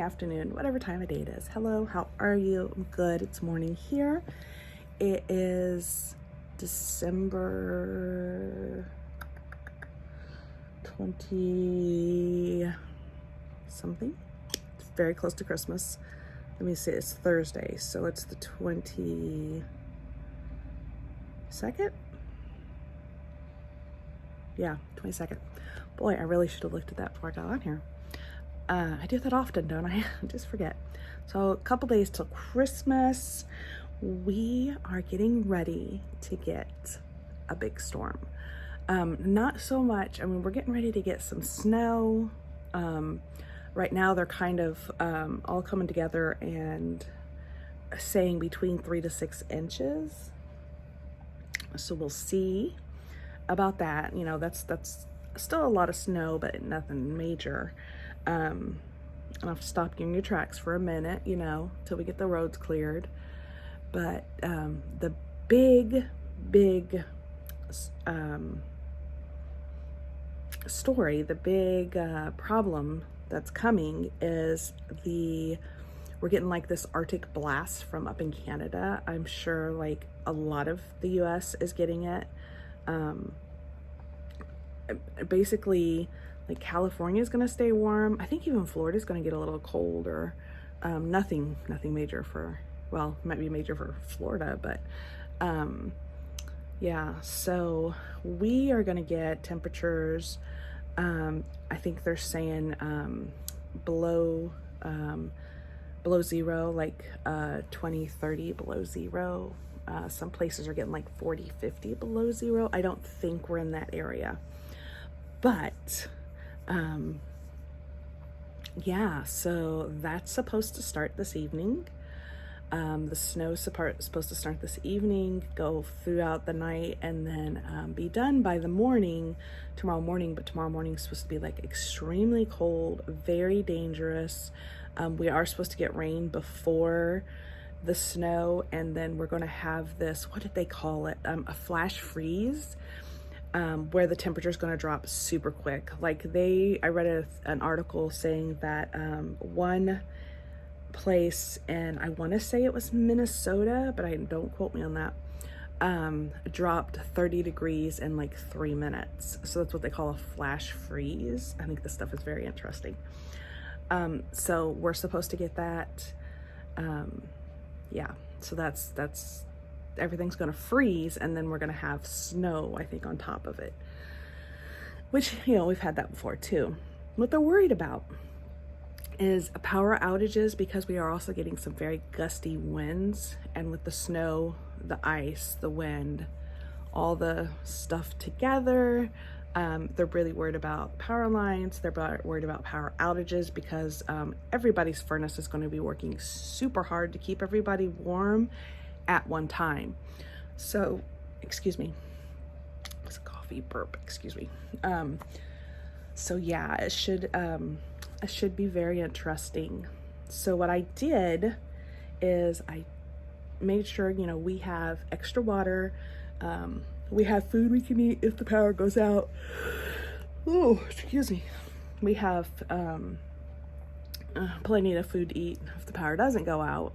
afternoon, whatever time of day it is. Hello, how are you? I'm good. It's morning here. It is December 20 something. It's very close to Christmas. Let me see, it's Thursday, so it's the 22nd? Yeah, 22nd. Boy, I really should have looked at that before I got on here. I do that often, don't I? I just forget. So a couple days till Christmas. We are getting ready to get a big storm. Not so much, I mean, we're getting ready to get some snow. Right now they're kind of all coming together and saying between 3 to 6 inches. So we'll see about that. You know, that's still a lot of snow, but nothing major. I'll have to stop you in your tracks for a minute, you know, till we get the roads cleared. But the big story, the big problem that's coming is we're getting like this Arctic blast from up in Canada. I'm sure like a lot of the US is getting it. Basically, like California is going to stay warm. I think even Florida is going to get a little colder. Nothing major for, well, might be major for Florida, but yeah, so we are going to get temperatures, I think they're saying below zero, like 20, 30 below zero. Some places are getting like 40, 50 below zero. I don't think we're in that area. But yeah, so that's supposed to start this evening. The snow's supposed to start this evening, go throughout the night, and then be done by the morning, tomorrow morning. But tomorrow morning is supposed to be like extremely cold, very dangerous. We are supposed to get rain before the snow, and then we're going to have this, what did they call it? A flash freeze. Where the temperature is going to drop super quick. Like I read an article saying that one place, and I want to say it was Minnesota, but don't quote me on that, dropped 30 degrees in like 3 minutes. So that's what they call a flash freeze. I think this stuff is very interesting. So we're supposed to get that. Yeah, so that's everything's going to freeze, and then we're going to have snow, I think, on top of it, which, you know, we've had that before too. What they're worried about is power outages, because we are also getting some very gusty winds, and with the snow, the ice, the wind, all the stuff together, they're really worried about power lines. They're worried about power outages, because everybody's furnace is going to be working super hard to keep everybody warm at one time. So, excuse me, it's a coffee burp, excuse me. So yeah, it should be very interesting. So what I did is I made sure, you know, we have extra water, we have food we can eat if the power goes out. Oh, excuse me. We have plenty of food to eat if the power doesn't go out.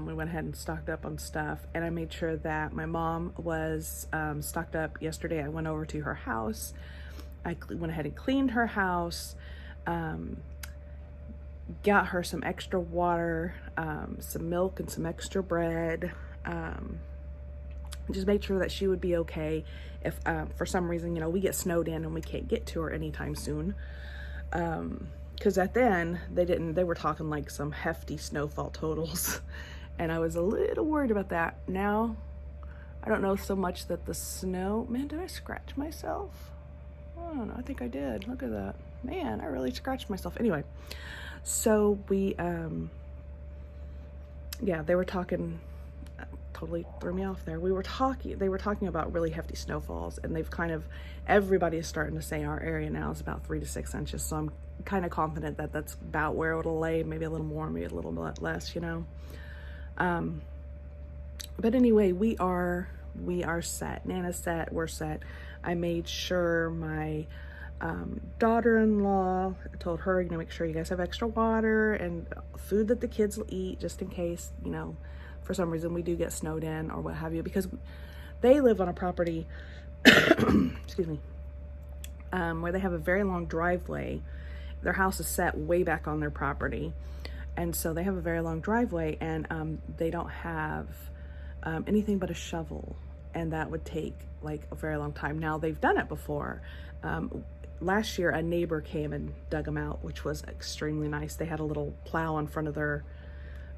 We went ahead and stocked up on stuff, and I made sure that my mom was stocked up. Yesterday I went over to her house. I went ahead and cleaned her house, got her some extra water, some milk, and some extra bread. Just made sure that she would be okay if for some reason, you know, we get snowed in and we can't get to her anytime soon. Because at then they were talking like some hefty snowfall totals, and I was a little worried about that. Now I don't know so much that the snow, man, did I scratch myself? I don't know, I think I did. Look at that, man, I really scratched myself. Anyway, so we yeah, they were talking, totally threw me off there. They were talking about really hefty snowfalls, and they've kind of, everybody is starting to say our area now is about 3 to 6 inches. So I'm kind of confident that that's about where it'll lay, maybe a little more, maybe a little bit less, you know. But anyway, we are set. Nana's set, we're set. I made sure my daughter-in-law. I told her, you know, make sure you guys have extra water and food that the kids will eat, just in case, you know, for some reason we do get snowed in or what have you, because they live on a property, excuse me, where they have a very long driveway. Their house is set way back on their property, and so they have a very long driveway, and they don't have anything but a shovel, and that would take like a very long time. Now, they've done it before. Last year, a neighbor came and dug them out, which was extremely nice. They had a little plow in front of their,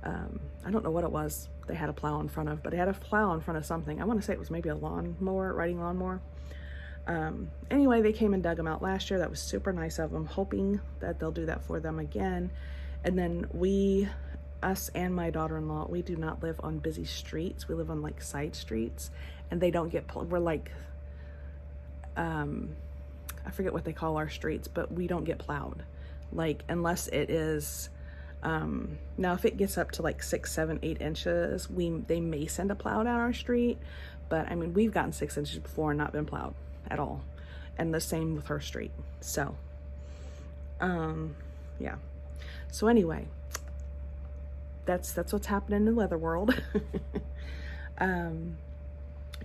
I don't know what it was they had a plow in front of, but they had a plow in front of something. I want to say it was maybe a lawnmower, riding lawnmower. Anyway, they came and dug them out last year. That was super nice of them, hoping that they'll do that for them again. And then us and my daughter-in-law, we do not live on busy streets. We live on like side streets, and they don't get, we're like, I forget what they call our streets, but we don't get plowed. Like, unless it is, now if it gets up to like 6, 7, 8 inches, they may send a plow down our street. But I mean, we've gotten 6 inches before and not been plowed at all. And the same with her street. So, yeah. So anyway, that's what's happening in the weather world.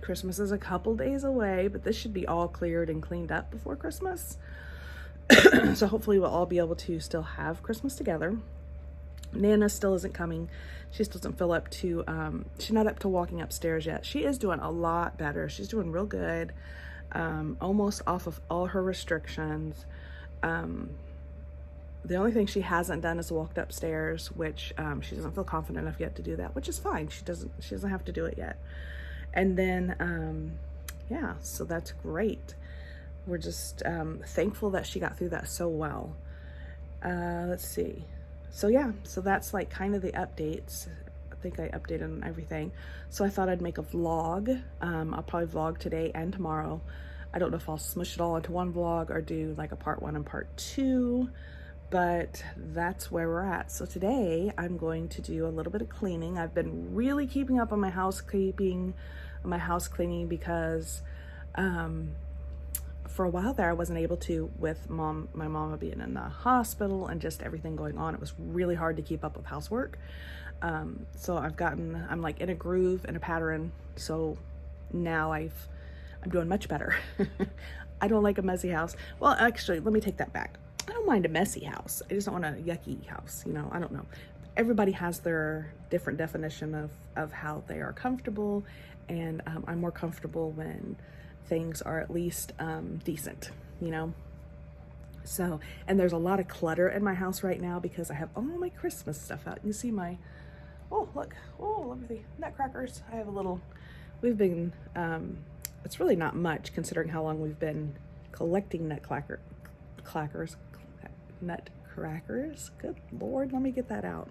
Christmas is a couple days away, but this should be all cleared and cleaned up before Christmas. So hopefully we'll all be able to still have Christmas together. Nana still isn't coming. She still doesn't feel up to, she's not up to walking upstairs yet. She is doing a lot better. She's doing real good. Almost off of all her restrictions. The only thing she hasn't done is walked upstairs, which she doesn't feel confident enough yet to do that, which is fine. She doesn't have to do it yet. And then, yeah, so that's great. We're just thankful that she got through that so well. Let's see. So yeah, so that's like kind of the updates. I think I updated on everything. So I thought I'd make a vlog. I'll probably vlog today and tomorrow. I don't know if I'll smush it all into one vlog or do like a part 1 and part 2, but that's where we're at. So today I'm going to do a little bit of cleaning. I've been really keeping up on my housekeeping, because for a while there I wasn't able to, with my mama being in the hospital and just everything going on. It was really hard to keep up with housework. So I'm like in a groove and a pattern. So now I'm doing much better. I don't like a messy house. Well, actually, let me take that back. I don't mind a messy house. I just don't want a yucky house. You know, I don't know. Everybody has their different definition of how they are comfortable. And I'm more comfortable when things are at least decent, you know? So, and there's a lot of clutter in my house right now because I have all my Christmas stuff out. You see my, oh, look, oh, look at the nutcrackers. I have a little, we've been, it's really not much considering how long we've been collecting nutcrackers. Good Lord, let me get that out.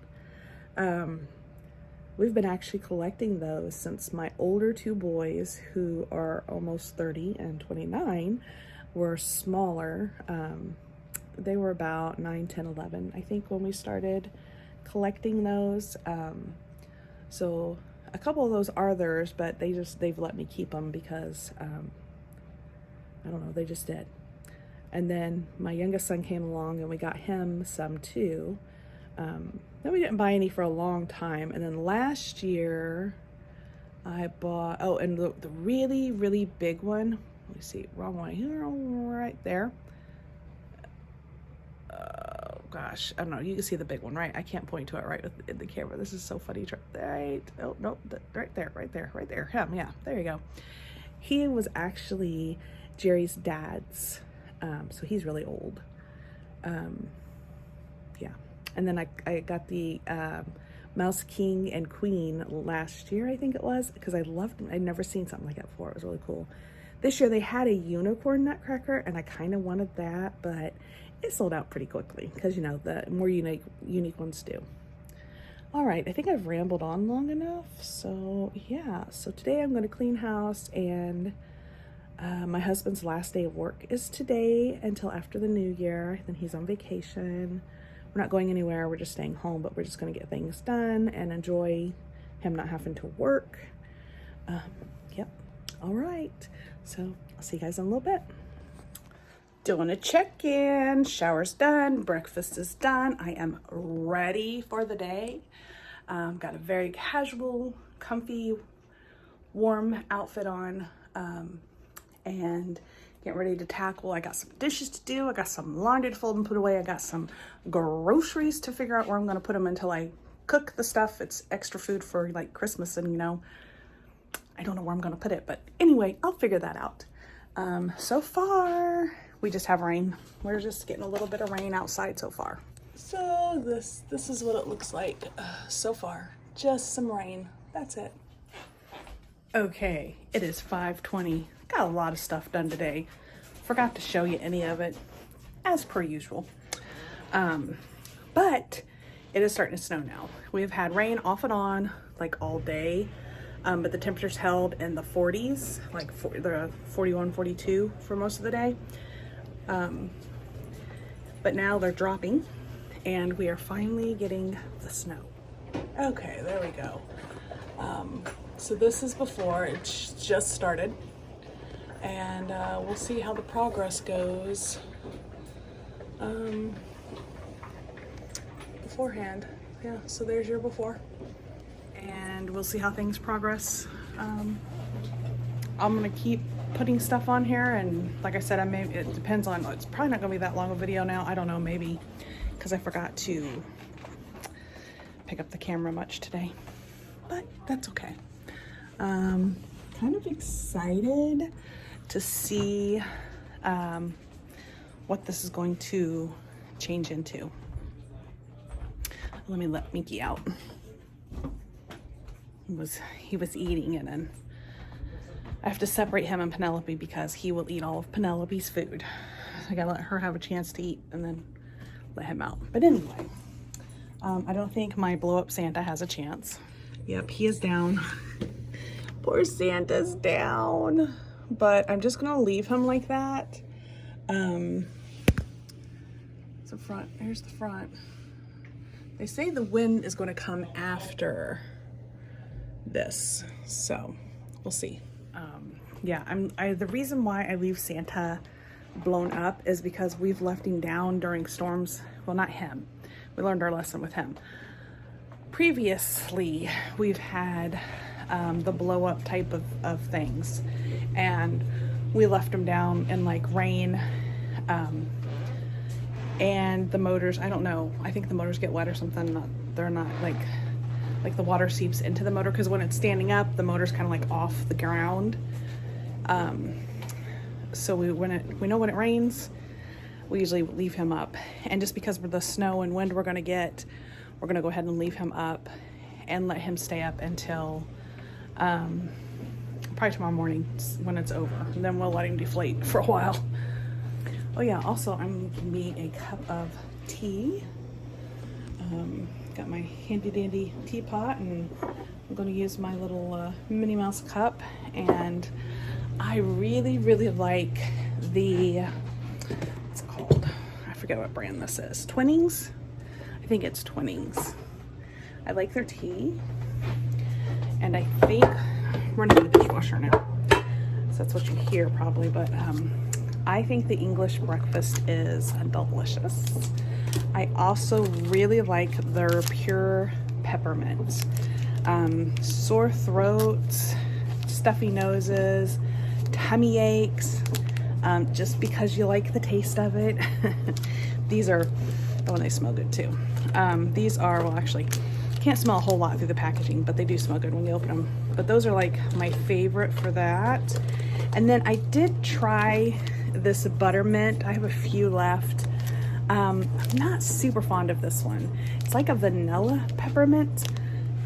We've been actually collecting those since my older 2 boys, who are almost 30 and 29, were smaller. They were about 9, 10, 11, I think, when we started collecting those. So a couple of those are theirs, but they've let me keep them because, I don't know, they just did. And then my youngest son came along and we got him some too. Then we didn't buy any for a long time. And then last year I bought, oh, and the really, really big one, let me see, wrong one here, right there. Oh gosh, I don't know, you can see the big one, right? I can't point to it right with the camera. This is so funny. Right, oh, no, right there, him, yeah, there you go. He was actually Jerry's dad's, so he's really old. Yeah. And then I got the Mouse King and Queen last year, I think it was, because I loved them. I'd never seen something like that before. It was really cool. This year they had a unicorn nutcracker, and I kind of wanted that, but it sold out pretty quickly because, you know, the more unique ones do. All right, I think I've rambled on long enough. So yeah, so today I'm going to clean house, and my husband's last day of work is today until after the new year. Then he's on vacation. We're not going anywhere. We're just staying home, but we're just going to get things done and enjoy him not having to work. Yep. All right. So I'll see you guys in a little bit. Doing a check-in. Shower's done, breakfast is done. I am ready for the day. Got a very casual, comfy, warm outfit on, and getting ready to tackle. I got some dishes to do. I got some laundry to fold and put away. I got some groceries to figure out where I'm gonna put them until I cook the stuff. It's extra food for like Christmas, and you know, I don't know where I'm gonna put it, but anyway, I'll figure that out. So far, we just have rain. We're just getting a little bit of rain outside so far. So this is what it looks like so far. Just some rain. That's it. Okay, it is 5:20. Got a lot of stuff done today. Forgot to show you any of it, as per usual. But it is starting to snow now. We've had rain off and on like all day. But the temperatures held in the 40s, like the 41, 42 for most of the day. But now they're dropping and we are finally getting the snow. Okay, there we go. So this is before, it's just started. And we'll see how the progress goes beforehand. Yeah, so there's your before. And we'll see how things progress. I'm gonna keep putting stuff on here, and like I said, it depends on, it's probably not gonna be that long a video now. I don't know, maybe, because I forgot to pick up the camera much today, but that's okay. Kind of excited to see what this is going to change into. Let me let Minky out. He was eating it, and I have to separate him and Penelope because he will eat all of Penelope's food. I gotta let her have a chance to eat and then let him out. But anyway, I don't think my blow up Santa has a chance. Yep, he is down. Poor Santa's down. But I'm just gonna leave him like that. It's the front. Here's the front. They say the wind is going to come after this, so we'll see. Yeah, the reason why I leave Santa blown up is because we've left him down during storms. Well, not him. We learned our lesson with him. Previously, we've had the blow up type of things, and we left him down in like rain, and the motors, I don't know, I think the motors get wet or something. They're not like the water seeps into the motor, because when it's standing up, the motor's kind of like off the ground. So we know when it rains, we usually leave him up. And just because of the snow and wind we're gonna get, we're gonna go ahead and leave him up and let him stay up until probably tomorrow morning when it's over. And then we'll let him deflate for a while. Oh yeah, also I'm making me a cup of tea. Got my handy dandy teapot, and I'm going to use my little Minnie Mouse cup. And I really like the, what's it called? I forget what brand this is. Twinings? I think it's Twinings. I like their tea. And I think I'm running to the dishwasher now, so that's what you hear probably, but I think the English breakfast is delicious. I also really like their pure peppermint. Sore throats, stuffy noses, tummy aches, just because you like the taste of it. These are, oh, and they smell good too. These are, well, actually, can't smell a whole lot through the packaging, but they do smell good when you open them. But those are like my favorite for that. And then I did try this buttermint. I have a few left. I'm not super fond of this one. It's like a vanilla peppermint.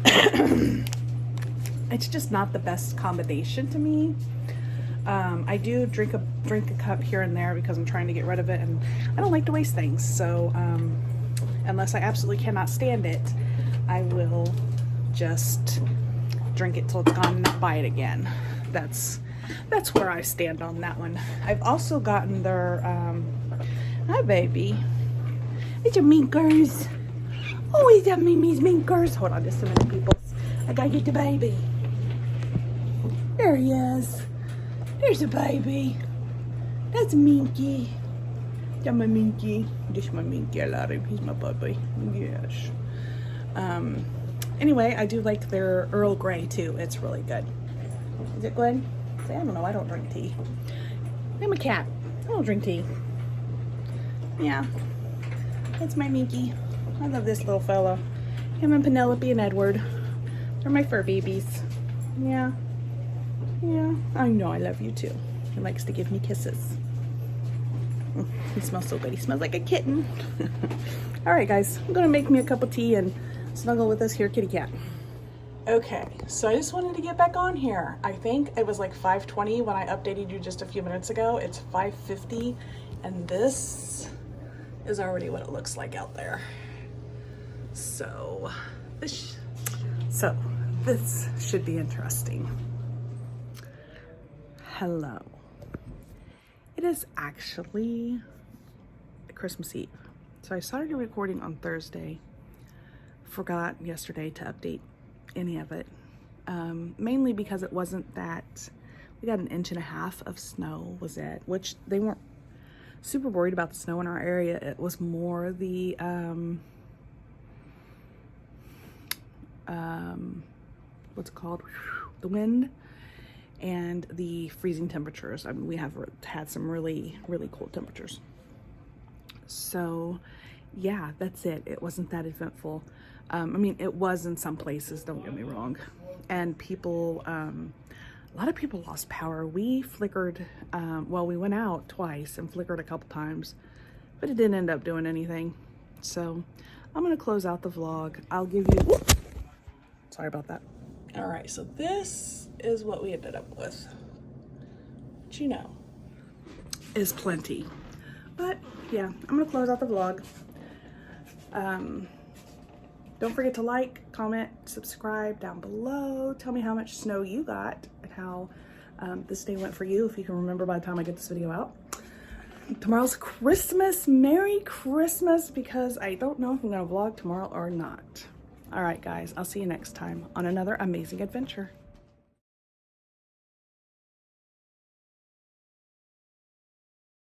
It's just not the best combination to me. I do drink a cup here and there because I'm trying to get rid of it, and I don't like to waste things. So unless I absolutely cannot stand it, I will just drink it till it's gone and not buy it again. That's where I stand on that one. I've also gotten their hi baby, it's your minkers. Oh, he's got Mimi's minkers. Hold on just a minute, people. I gotta get the baby. There he is. There's a baby. That's Minky. Yeah, my Minky. This is my Minky. I love him. He's my baby. Yes. Anyway, I do like their Earl Grey too. It's really good. Is it good? See, I don't know. I don't drink tea. I'm a cat. I don't drink tea. Yeah. That's my Minky. I love this little fella. Him and Penelope and Edward. They're my fur babies. Yeah. Yeah. I know I love you too. He likes to give me kisses. He smells so good. He smells like a kitten. All right, guys. I'm going to make me a cup of tea and snuggle with this here kitty cat. Okay, so I just wanted to get back on here. I think it was like 5:20 when I updated you just a few minutes ago. It's 5:50, and this is already what it looks like out there. So this should be interesting. Hello. It is actually Christmas Eve. So I started recording on Thursday. Forgot yesterday to update any of it. Mainly because it wasn't that, we got 1.5 inches of snow was it, which they weren't super worried about the snow in our area. It was more the, what's it called? The wind and the freezing temperatures. I mean, we have had some really, really cold temperatures. So yeah, that's it. It wasn't that eventful. I mean, it was in some places, don't get me wrong. And people, a lot of people lost power. We flickered, well, we went out twice and flickered a couple times, but it didn't end up doing anything. So I'm gonna close out the vlog. I'll give you, whoop, sorry about that. All right, so this is what we ended up with, which you know is plenty. But yeah, I'm gonna close out the vlog. Don't forget to like, comment, subscribe down below. Tell me how much snow you got and how this day went for you, if you can remember by the time I get this video out. Tomorrow's Christmas. Merry Christmas, because I don't know if I'm gonna vlog tomorrow or not. All right, guys, I'll see you next time on another amazing adventure.